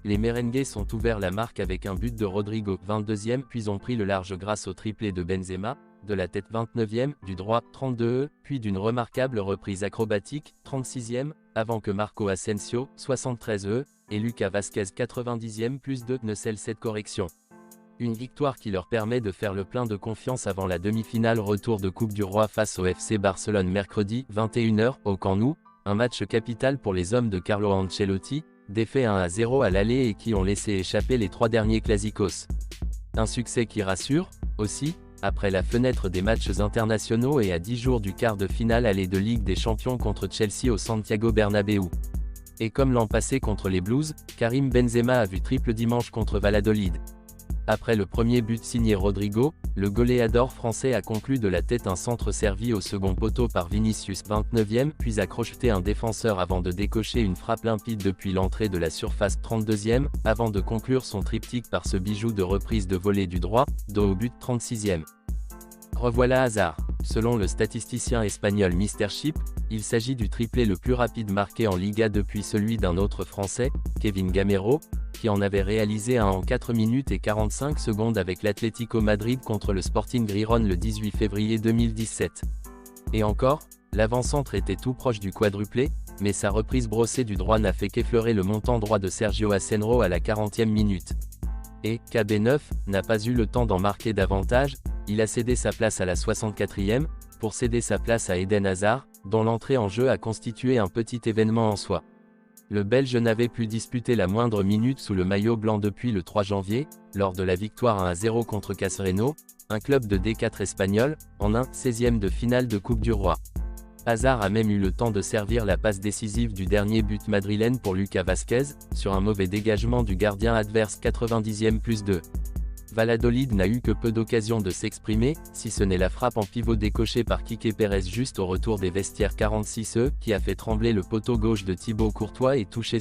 les merengues sont ouvert la marque avec un but de Rodrigo, 22e, puis ont pris le large grâce au triplé de Benzema, de la tête 29e, du droit, 32e, puis d'une remarquable reprise acrobatique, 36e, avant que Marco Asensio, 73e, et Lucas Vazquez 90e plus 2 ne scellent cette correction. Une victoire qui leur permet de faire le plein de confiance avant la demi-finale retour de Coupe du Roi face au FC Barcelone mercredi, 21h, au Camp Nou, un match capital pour les hommes de Carlo Ancelotti, défaits 1-0 à l'aller et qui ont laissé échapper les 3 derniers Clásicos. Un succès qui rassure, aussi, après la fenêtre des matchs internationaux et à 10 jours du quart de finale aller de Ligue des Champions contre Chelsea au Santiago Bernabéu. Et comme l'an passé contre les Blues, Karim Benzema a vu triple dimanche contre Valladolid. Après le premier but signé Rodrigo, le goléador français a conclu de la tête un centre servi au second poteau par Vinicius 29e, puis a crocheté un défenseur avant de décocher une frappe limpide depuis l'entrée de la surface 32e, avant de conclure son triptyque par ce bijou de reprise de volée du droit, dos au but 36e. Revoilà Hazard. Selon le statisticien espagnol Mr Chip, il s'agit du triplé le plus rapide marqué en Liga depuis celui d'un autre Français, Kevin Gamero, qui en avait réalisé un en 4 minutes et 45 secondes avec l'Atlético Madrid contre le Sporting Gijón le 18 février 2017. Et encore, l'avant-centre était tout proche du quadruplé, mais sa reprise brossée du droit n'a fait qu'effleurer le montant droit de Sergio Asenjo à la 40e minute. Et, KB9, n'a pas eu le temps d'en marquer davantage, il a cédé sa place à la 64e, pour céder sa place à Eden Hazard, dont l'entrée en jeu a constitué un petit événement en soi. Le Belge n'avait plus disputé la moindre minute sous le maillot blanc depuis le 3 janvier, lors de la victoire 1-0 contre Cacereño, un club de D4 espagnol, en un 16e de finale de Coupe du Roi. Hazard a même eu le temps de servir la passe décisive du dernier but madrilène pour Lucas Vazquez, sur un mauvais dégagement du gardien adverse 90e plus 2. Valladolid n'a eu que peu d'occasions de s'exprimer, si ce n'est la frappe en pivot décochée par Quique Pérez juste au retour des vestiaires 46e, qui a fait trembler le poteau gauche de Thibaut Courtois et touché